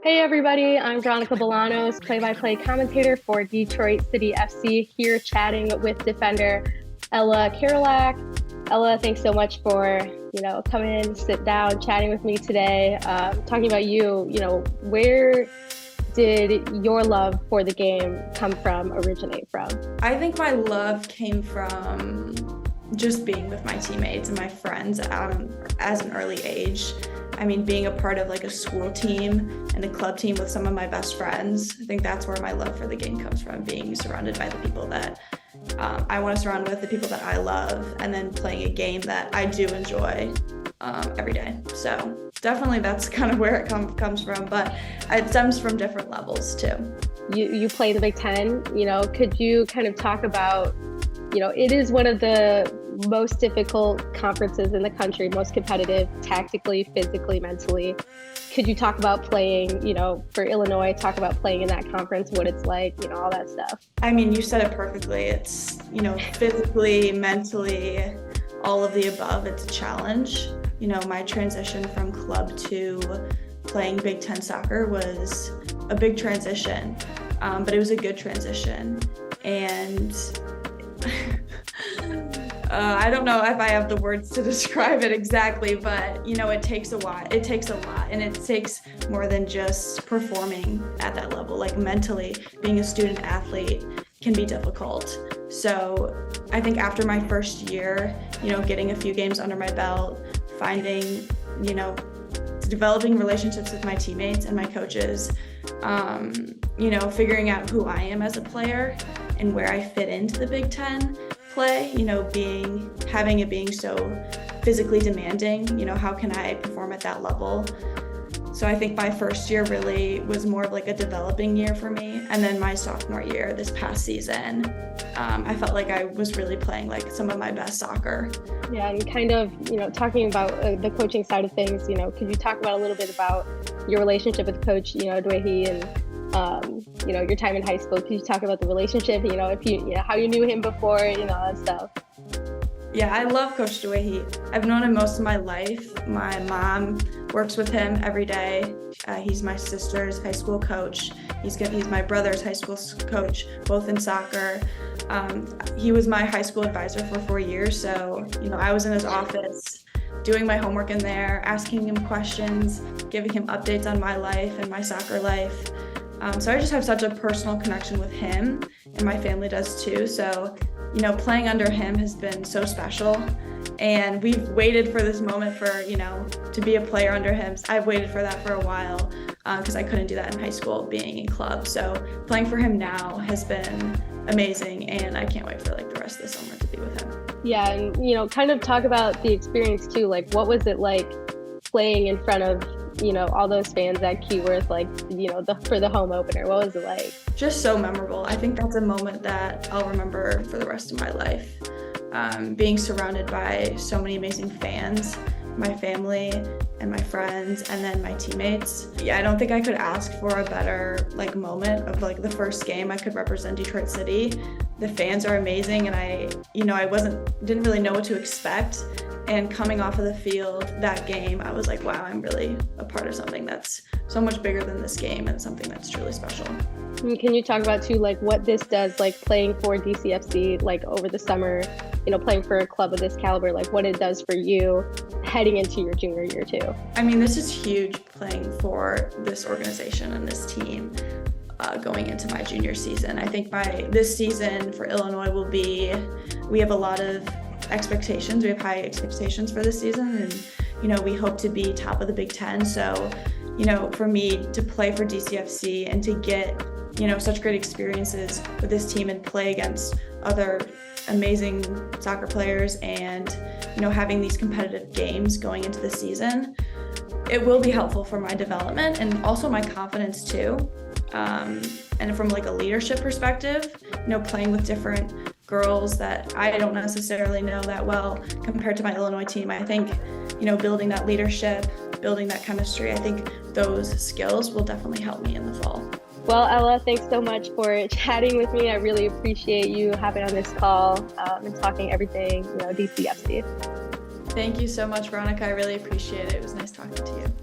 Hey everybody, I'm Veronica Bolanos, play-by-play commentator for Detroit City FC, here chatting with defender Ella Karolak. Ella, thanks so much for, coming in, sit down, chatting with me today. Talking about you, where did your love for the game originate from? I think my love came from just being with my teammates and my friends as an early age. I mean, being a part of like a school team and a club team with some of my best friends. I think that's where my love for the game comes from, being surrounded by the people that I want to surround with, the people that I love, and then playing a game that I do enjoy every day. So definitely that's kind of where it comes from, but it stems from different levels too. You play the Big Ten, could you kind of talk about, it is one of the most difficult conferences in the country, most competitive tactically, physically, mentally. Could you talk about playing, for Illinois, talk about playing in that conference, what it's like, all that stuff? I mean, you said it perfectly. It's, physically, mentally, all of the above, it's a challenge. My transition from club to playing Big Ten soccer was a big transition, but it was a good transition. And I don't know if I have the words to describe it exactly, but it takes a lot. It takes a lot, and it takes more than just performing at that level. Like mentally, being a student athlete can be difficult. So I think after my first year, getting a few games under my belt, finding, developing relationships with my teammates and my coaches, figuring out who I am as a player and where I fit into the Big Ten play, having it being so physically demanding, how can I perform at that level? So I think my first year really was more of like a developing year for me. And then my sophomore year, this past season, I felt like I was really playing like some of my best soccer. Yeah, and kind of, talking about the coaching side of things, could you talk about a little bit about your relationship with Coach, Dwayne and, your time in high school? Could you talk about the relationship, if you, how you knew him before, all that stuff? Yeah, I love Coach Dwayne. I've known him most of my life. My mom works with him every day. He's my sister's high school coach. He's my brother's high school coach, both in soccer. He was my high school advisor for 4 years. So, I was in his office doing my homework in there, asking him questions, giving him updates on my life and my soccer life. So I just have such a personal connection with him, and my family does too. So, playing under him has been so special, and we've waited for this moment for, to be a player under him. I've waited for that for a while because I couldn't do that in high school, being in club. So playing for him now has been amazing, and I can't wait for like the rest of the summer to be with him. Yeah, and kind of talk about the experience too. Like, what was it like playing in front of all those fans at Keyworth, like, for the home opener? What was it like? Just so memorable. I think that's a moment that I'll remember for the rest of my life. Being surrounded by so many amazing fans, my family and my friends, and then my teammates. Yeah, I don't think I could ask for a better moment of the first game I could represent Detroit City. The fans are amazing, and I didn't really know what to expect. And coming off of the field that game, I was like, wow, I'm really a part of something that's so much bigger than this game and something that's truly special. Can you talk about too, what this does, playing for DCFC, over the summer, playing for a club of this caliber, what it does for you heading into your junior year too? I mean, this is huge, playing for this organization and this team. Going into my junior season. I think this season for Illinois we have a lot of expectations. We have high expectations for this season, and we hope to be top of the Big Ten. So, for me to play for DCFC and to get such great experiences with this team and play against other amazing soccer players, and having these competitive games going into the season, it will be helpful for my development and also my confidence too. And from a leadership perspective, playing with different girls that I don't necessarily know that well compared to my Illinois team, I think, building that leadership, building that chemistry, I think those skills will definitely help me in the fall. Well, Ella, thanks so much for chatting with me. I really appreciate you hopping on this call and talking everything, DCFC. Thank you so much, Veronica. I really appreciate it. It was nice talking to you.